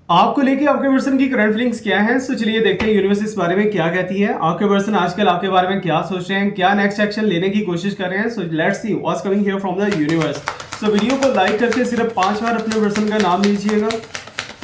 आपको लेके आपके पर्सन की करंट फीलिंग्स क्या हैं। सो चलिए देखते हैं यूनिवर्स इस बारे में क्या कहती है। आपके पर्सन आजकल आपके बारे में क्या सोच रहे हैं, क्या नेक्स्ट एक्शन लेने की कोशिश कर रहे हैं। So let's see what's coming here from the universe. So video को लाइक करके सिर्फ 5 बार अपने पर्सन का नाम लीजिएगा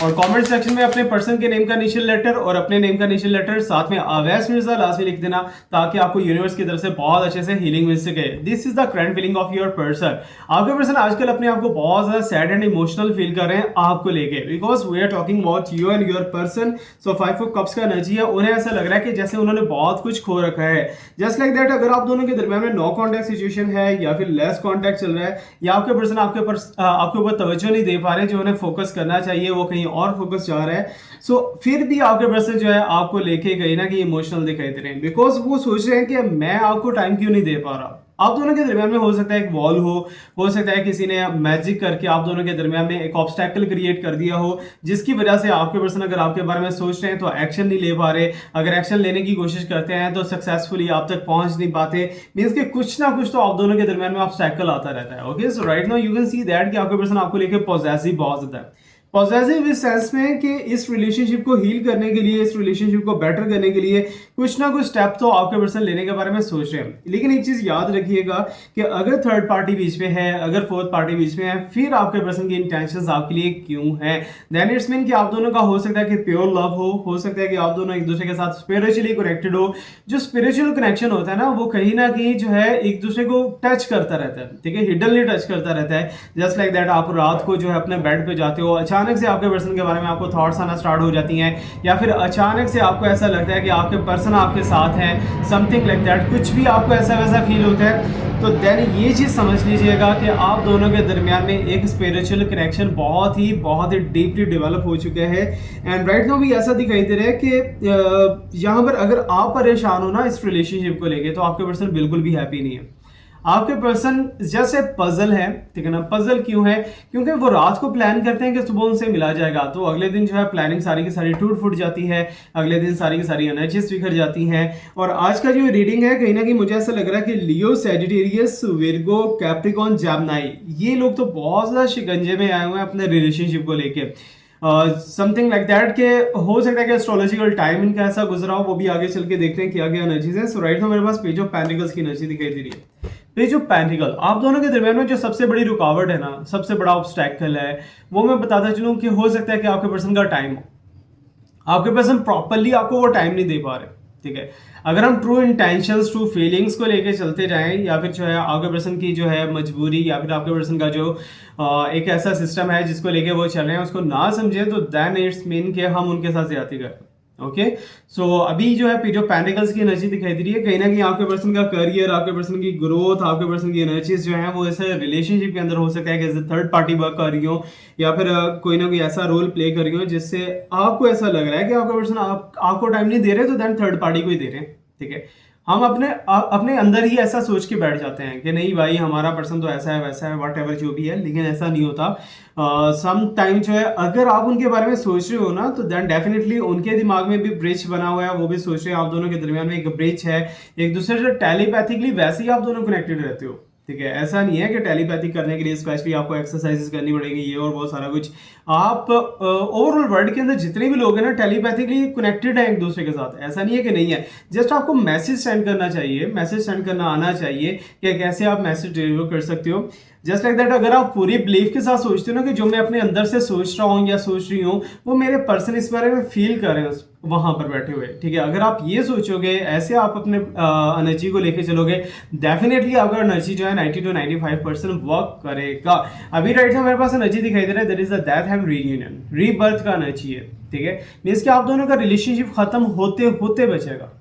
और कमेंट सेक्शन में अपने पर्सन के नेम का इनिशियल लेटर और अपने नेम का इनिशियल लेटर साथ में अवैस मिर्जा लास्ट में लिख देना, ताकि आपको यूनिवर्स की तरफ से बहुत अच्छे से हीलिंग मिल सके। This is the current feeling of your person. आपके पर्सन आजकल अपने आप को बहुत ज्यादा सैड एंड इमोशनल फील कर रहे हैं आपको लेके, because we are talking about you and your person. So 5 of cups का एनर्जी है। उन्हें ऐसा लग रहा है कि जैसे उन्होंने बहुत कुछ खो रखा है। जस्ट लाइक दैट, अगर आप दोनों के दरमियान में नो कॉन्टैक्ट सिचुएशन है या फिर लेस कॉन्टैक्ट चल रहा है, या आपके पर्सन आपके ऊपर तवज्जो नहीं दे पा रहे, जो उन्हें फोकस करना चाहिए वो कहीं और फोकस जा रहा है। सो फिर भी आपके पर्सन जो है आपको लेके कहीं ना कहीं इमोशनल दिखाई दे रहे हैं, बिकॉज वो सोच रहे हैं कि मैं आपको टाइम क्यों नहीं दे पा रहा। आप दोनों के दरमियान में हो सकता है एक वॉल हो सकता है किसी ने मैजिक करके आप दोनों के दरमियान में एक ऑब्स्टैकल क्रिएट कर दिया हो, जिसकी वजह से आपके पर्सन अगर आपके बारे में सोच रहे हैं तो एक्शन नहीं ले पा रहे। अगर एक्शन लेने की कोशिश करते हैं तो सक्सेसफुली आप तक पहुंच नहीं पाते। मींस कि कुछ ना कुछ तो आप दोनों के दरमियान में ऑब्स्टैकल आता रहता है। Okay, so right now you can see that कि आपके पर्सन आपको लेकर पॉजिटिव बहुत ज्यादा है। पॉजिटिव इस सेंस में कि इस रिलेशनशिप को हील करने के लिए, इस रिलेशनशिप को बेटर करने के लिए कुछ ना कुछ स्टेप तो आपके पर्सन लेने के बारे में सोच रहे हैं। लेकिन एक चीज याद रखिएगा कि अगर थर्ड पार्टी बीच में है, अगर फोर्थ पार्टी बीच में है, फिर आपके पर्सन की इंटेंशंस आपके लिए क्यों है, देन इट्स मीन कि आप दोनों का हो सकता है कि प्योर लव हो सकता है कि आप दोनों एक दूसरे के साथ स्पिरिचुअली कनेक्टेड हो। जो स्पिरिचुअल कनेक्शन होता है ना, वो कहीं ना कहीं जो है एक दूसरे को टच करता रहता है, ठीक है, हिडनली टच करता रहता है। जस्ट लाइक दैट, आप रात को जो है अपने बेड पे जाते हो, अचानक से आपके पर्सन के बारे में आपको थॉट्स आना स्टार्ट हो जाती हैं, या फिर अचानक से आपको ऐसा लगता है कि आपके पर्सन आपके साथ हैं, समथिंग लाइक दैट, कुछ भी आपको ऐसा वैसा फील होता है, तो देन ये चीज समझ लीजिएगा कि आप दोनों के दरमियान में एक स्पिरिचुअल कनेक्शन बहुत ही डीपली डेवलप हो चुका है। एंड राइट नाउ भी ऐसा दिखाई दे रहा है कि यहाँ पर अगर आप परेशान हो ना इस रिलेशनशिप को लेके, तो आपके पर्सन बिल्कुल भी हैप्पी नहीं है। आपके पर्सन जैसे पजल है, ठीक है ना। पजल क्यों है? क्योंकि वो रात को प्लान करते हैं कि सुबह उनसे मिला जाएगा, तो अगले दिन जो है प्लानिंग सारी की सारी टूट फूट जाती है, अगले दिन सारी की सारी एनर्जीज बिखर जाती हैं। और आज का जो रीडिंग है, कहीं ना कहीं मुझे ऐसा लग रहा है कि लियो, सैजिटेरियस, विर्गो, कैप्रिकॉन, जैमिनी, ये लोग तो बहुत ज्यादा शिकंजे में आए हुए हैं अपने रिलेशनशिप को लेके। समथिंग लाइक दैट के हो सकता है कि एस्ट्रोलॉजिकल टाइम इनका ऐसा गुजरा हो, वो भी आगे चल के देखते हैं क्या क्या एनर्जीज है। सो राइट नाउ मेरे पास पेज ऑफ पेंटिकल्स की एनर्जी दिखाई दे रही है। पेज ऑफ पेंटिकल, आप दोनों के दरमियान में जो सबसे बड़ी रुकावट है ना, सबसे बड़ा ऑब्स्टैकल है, वो मैं बताता चलूं कि हो सकता है कि आपके पर्सन का टाइम हो, आपके पर्सन प्रॉपरली आपको वो टाइम नहीं दे पा रहे, ठीक है। अगर हम ट्रू इंटेंशंस, ट्रू फीलिंग्स को लेके चलते जाएं, या फिर जो है आपके पर्सन की जो है मजबूरी, या फिर आपके पर्सन का जो एक ऐसा सिस्टम है जिसको लेके वो चल रहे हैं, उसको ना समझें, तो देन इट्स मीन कि हम उनके साथ ज्यादती कर रहे हैं। ओके, सो अभी जो है पेज ऑफ पेंटिकल्स की एनर्जी दिखाई दे रही है। कहीं ना कहीं आपके पर्सन का करियर, आपके पर्सन की ग्रोथ, आपके पर्सन की एनर्जीज जो है वो ऐसे रिलेशनशिप के अंदर हो सकता है कि थर्ड पार्टी वर्क कर रही हो, या फिर कोई ना कोई ऐसा रोल प्ले कर रही हो जिससे आपको ऐसा लग रहा है कि आपका पर्सन आपको टाइम नहीं दे रहे, तो देन थर्ड पार्टी को ही दे रहे हैं, ठीक है। हम अपने अंदर ही ऐसा सोच के बैठ जाते हैं कि नहीं भाई, हमारा पर्सन तो ऐसा है वैसा है, वट एवर जो भी है, लेकिन ऐसा नहीं होता। सम टाइम जो है अगर आप उनके बारे में सोच रहे हो ना, तो देन डेफिनेटली उनके दिमाग में भी ब्रिज बना हुआ है, वो भी सोच रहे हैं, आप दोनों के दरमियान में एक ब्रिज है, एक दूसरे से टेलीपैथिकली वैसे ही आप दोनों कनेक्टेड रहते हो, ठीक है। ऐसा नहीं है कि टेलीपैथिक करने के लिए स्पेशली आपको एक्सरसाइजेस करनी पड़ेगी, ये और बहुत सारा कुछ। आप ओवरऑल वर्ल्ड के अंदर जितने भी लोग हैं ना, टेलीपैथिकली कनेक्टेड हैं एक दूसरे के साथ, ऐसा नहीं है कि नहीं है। जस्ट आपको मैसेज सेंड करना चाहिए, मैसेज सेंड करना आना चाहिए कि कैसे आप मैसेज डिलीवर कर सकते हो। जस्ट लाइक दैट, अगर आप पूरी बिलीफ के साथ सोचते हो ना कि जो मैं अपने अंदर से सोच रहा हूँ या सोच रही हूँ, वो मेरे पर्सन इस बारे में फील कर रहे हैं वहां पर बैठे हुए, ठीक है। अगर आप ये सोचोगे, ऐसे आप अपने एनर्जी को लेके चलोगे, डेफिनेटली आपका एनर्जी जो है 90 to 95% वर्क करेगा। अभी राइट में मेरे पास एनर्जी दिखाई दे रहा है, that is the death and reunion, rebirth का एनर्जी है, ठीक है। मींस कि आप दोनों का रिलेशनशिप खत्म होते होते बचेगा।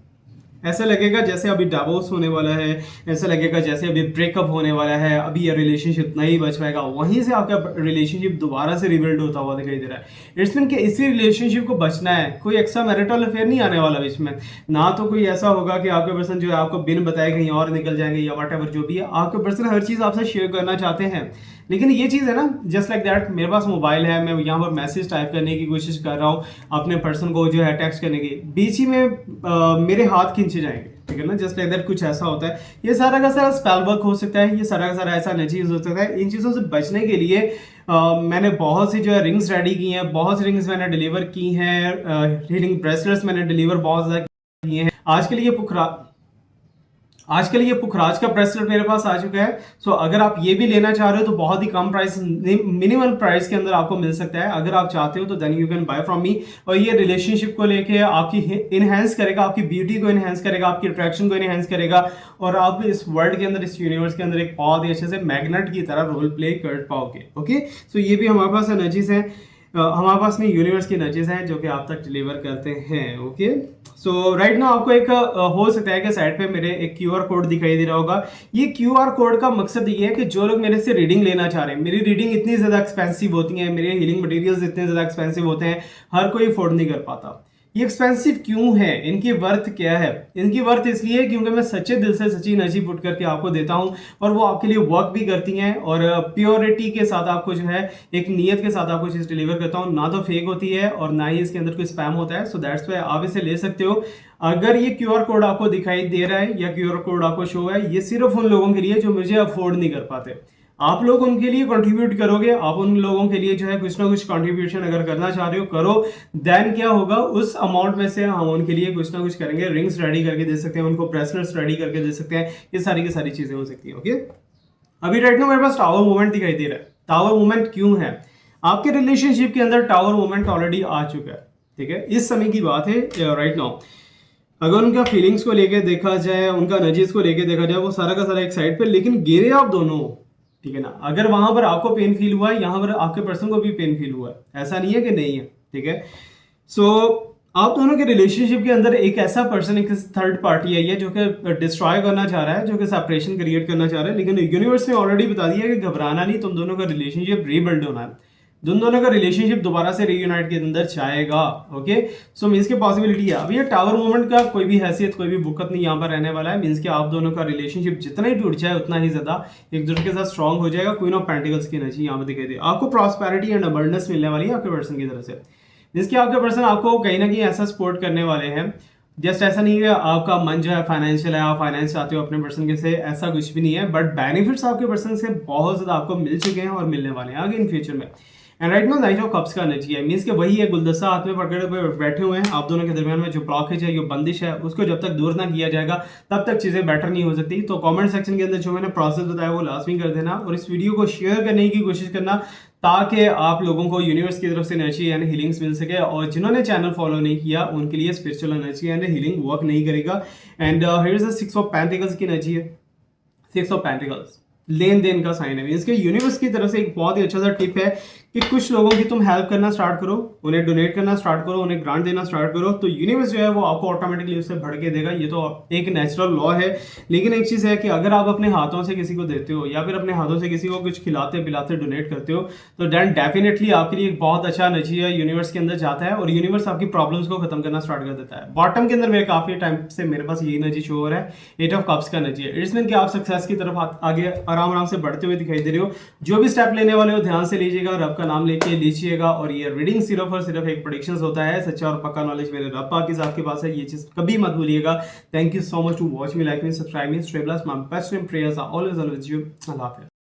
ऐसा लगेगा जैसे अभी डिवोर्स होने वाला है, ऐसा लगेगा जैसे अभी ब्रेकअप होने वाला है, अभी ये रिलेशनशिप नहीं बच पाएगा, वहीं से आपका रिलेशनशिप दोबारा से रिबिल्ड होता हुआ दिखाई दे रहा है। इट्स मीन कि इसी रिलेशनशिप को बचना है, कोई एक्स्ट्रा मैरिटल अफेयर नहीं आने वाला बीच में, ना तो कोई ऐसा होगा कि आपके पर्सन जो है आपको बिन बताए कहीं और निकल जाएंगे, या वट एवर जो भी है, आपके पर्सन हर चीज़ आपसे शेयर करना चाहते हैं। लेकिन ये चीज़ है ना, जस्ट लाइक दैट, मेरे पास मोबाइल है, मैं यहाँ पर मैसेज टाइप करने की कोशिश कर रहा हूँ अपने पर्सन को जो है टेक्स्ट करने की, बीच ही में मेरे हाथ खींचे जाएंगे, ठीक है ना, जस्ट लाइक दैट कुछ ऐसा होता है। ये सारा का सारा स्पेल वर्क हो सकता है, ये सारा का सारा ऐसा एनर्जी यूज हो सकता है। इन चीज़ों से बचने के लिए मैंने बहुत सी जो है रिंग्स रेडी की हैं, बहुत सी रिंग्स मैंने डिलीवर की हैं, हीलिंग ब्रेसलेट्स मैंने डिलीवर बहुत ज़्यादा किए हैं। आजकल ये पुखराज का ब्रेसलेट मेरे पास आ चुका है। सो अगर आप ये भी लेना चाह रहे हो तो बहुत ही कम प्राइस, मिनिमम प्राइस के अंदर आपको मिल सकता है। अगर आप चाहते हो तो then you can buy from me. और ये रिलेशनशिप को लेके आपकी इनहेंस करेगा, आपकी ब्यूटी को इनहेंस करेगा, आपकी अट्रैक्शन को इनहेंस करेगा, और आप इस वर्ल्ड के अंदर, इस यूनिवर्स के अंदर एक बहुत ही अच्छे से मैग्नेट की तरह रोल प्ले कर पाओगे। ओके, सो ये भी हमारे पास एनर्जीज हैं, हमारे पास में यूनिवर्स की एनर्जीज हैं जो कि आप तक डिलीवर करते हैं। ओके, सो राइट नाउ आपको एक हो सकता है कि साइड पे मेरे एक क्यूआर कोड दिखाई दे रहा होगा। ये क्यूआर कोड का मकसद ये है कि जो लोग मेरे से रीडिंग लेना चाह रहे हैं, मेरी रीडिंग इतनी ज़्यादा एक्सपेंसिव होती है, मेरे हीलिंग मटेरियल्स इतने ज़्यादा एक्सपेंसिव होते हैं, हर कोई अफोर्ड नहीं कर पाता। ये एक्सपेंसिव क्यों है, इनकी वर्थ क्या है? इनकी वर्थ इसलिए क्योंकि मैं सच्चे दिल से सच्ची एनर्जी पुट करके आपको देता हूं, और वो आपके लिए वर्क भी करती हैं, और प्योरिटी के साथ आपको जो है एक नियत के साथ आपको चीज़ डिलीवर करता हूं। ना तो फेक होती है और ना ही इसके अंदर कोई स्पैम होता है। सो दैट्स वाई आप इसे ले सकते हो। अगर ये क्यूआर कोड आपको दिखाई दे रहा है या क्यूआर कोड आपको शो है, ये सिर्फ उन लोगों के लिए जो मुझे अफोर्ड नहीं कर पाते। आप लोग उनके लिए कंट्रीब्यूट करोगे, आप उन लोगों के लिए जो है कुछ ना कुछ कंट्रीब्यूशन अगर करना चाह रहे हो करो। देन क्या होगा, उस अमाउंट में से हम उनके लिए कुछ ना कुछ करेंगे। रिंग्स रेडी करके दे सकते हैं, उनको ब्रेसलेट्स रेडी करके दे सकते हैं, ये सारी की सारी चीजें हो सकती है। ओके, अभी राइट नाउ मेरे पास टावर मूवमेंट दिखाई दे रहा है। टावर मूवमेंट क्यों है? आपके रिलेशनशिप के अंदर टावर मूवमेंट ऑलरेडी आ चुका है। ठीक है, इस समय की बात है राइट नाउ। अगर उनका फीलिंग्स को लेके देखा जाए, उनका एनर्जीज को लेके देखा जाए, वो सारा का सारा एक साइड पे, लेकिन गिरे आप दोनों। ठीक है ना, अगर वहां पर आपको पेन फील हुआ है, यहां पर आपके पर्सन को भी पेन फील हुआ है, ऐसा नहीं है कि नहीं है। ठीक है, सो आप दोनों के रिलेशनशिप के अंदर एक ऐसा पर्सन, एक थर्ड पार्टी है ये, जो कि डिस्ट्रॉय करना चाह रहा है, जो कि सेपरेशन क्रिएट करना चाह रहा है। लेकिन यूनिवर्स ने ऑलरेडी बता दिया कि घबराना नहीं, तुम दोनों का रिलेशनशिप रीबिल्ड होना है, तुम दोनों का रिलेशनशिप दोबारा से रीयूनाइट के अंदर जाएगा। ओके, सो मीन्स की पॉसिबिलिटी है। अब ये टावर मूवमेंट का कोई भी हैसियत, कोई भी बुकत नहीं यहाँ पर रहने वाला है। मीन्स कि आप दोनों का रिलेशनशिप जितना ही टूट जाए उतना ही ज्यादा एक दूसरे के साथ स्ट्रांग हो जाएगा। क्वीन ऑफ पेंटिकल्स की एनर्जी यहाँ पर दिखाई दे, आपको प्रॉस्पेरिटी एंड अबंडेंस मिलने वाली है आपके पर्सन की तरफ से। मीन्स कि आपके पर्सन आपको कहीं ना कहीं ऐसा सपोर्ट करने वाले हैं। जस्ट ऐसा नहीं है आपका मन जो है फाइनेंशियल है, आप फाइनेंस चाहते हो अपने पर्सन के से, ऐसा कुछ भी नहीं है। बट बेनिफिट्स आपके पर्सन से बहुत ज्यादा आपको मिल चुके हैं और मिलने वाले हैं आगे इन फ्यूचर में। And right now night of cups का एनर्जी है, मीन्स कि वही है गुलदस्ता हाथ में पकड़े हुए बैठे हुए हैं। आप दोनों के दरमियान में जो ब्लॉकेज है, जो बंदिश है, उसको जब तक दूर ना किया जाएगा तब तक चीजें बेटर नहीं हो सकती। तो कमेंट सेक्शन के अंदर जो मैंने प्रोसेस बताया वो लाजमी कर देना, और इस वीडियो को शेयर करने की कोशिश करना, ताकि आप लोगों को यूनिवर्स की तरफ से एनर्जी एंड हीलिंग्स मिल सके। और जिन्होंने चैनल फॉलो नहीं किया उनके लिए spiritual energy and healing work नहीं करेगा। And here is the 6 of pentacles की एनर्जी है। 6 ऑफ पेंटिकल्स लेन देन का साइन है। इसके यूनिवर्स की तरफ से एक बहुत ही अच्छा सा टिप है कि कुछ लोगों की तुम हेल्प करना स्टार्ट करो, उन्हें डोनेट करना स्टार्ट करो, उन्हें ग्रांट देना स्टार्ट करो, तो यूनिवर्स जो है वो आपको ऑटोमेटिकली उससे भर के देगा। ये तो एक नेचुरल लॉ है। लेकिन एक चीज़ है कि अगर आप अपने हाथों से किसी को देते हो या फिर अपने हाथों से किसी को कुछ खिलाते पिलाते डोनेट करते हो, तो देन डेफिनेटली आपके लिए एक बहुत अच्छा नतीजा यूनिवर्स के अंदर जाता है और यूनिवर्स आपकी प्रॉब्लम्स को खत्म करना स्टार्ट कर देता है। बॉटम के अंदर मेरे काफी टाइम से मेरे पास यही एनर्जी शो हो रहा है, 8 ऑफ कप्स का एनर्जी है। इट्स मीन कि आप सक्सेस की तरफ आगे आराम आराम से बढ़ते हुए दिखाई दे रहे हो। जो भी स्टेप लेने वाले हो ध्यान से लीजिएगा, रब का नाम लेके लीजिएगा। और ये रीडिंग सिर्फ और सिर्फ एक प्रेडिक्शंस होता है, सच्चा और पक्का नॉलेज मेरे रब पाक के साथ के पास है, ये चीज कभी मत भूलिएगा। Thank you so much to watch me, like me, subscribe me, stay blessed, my best prayers are always with you. अल्लाह हाफिज़।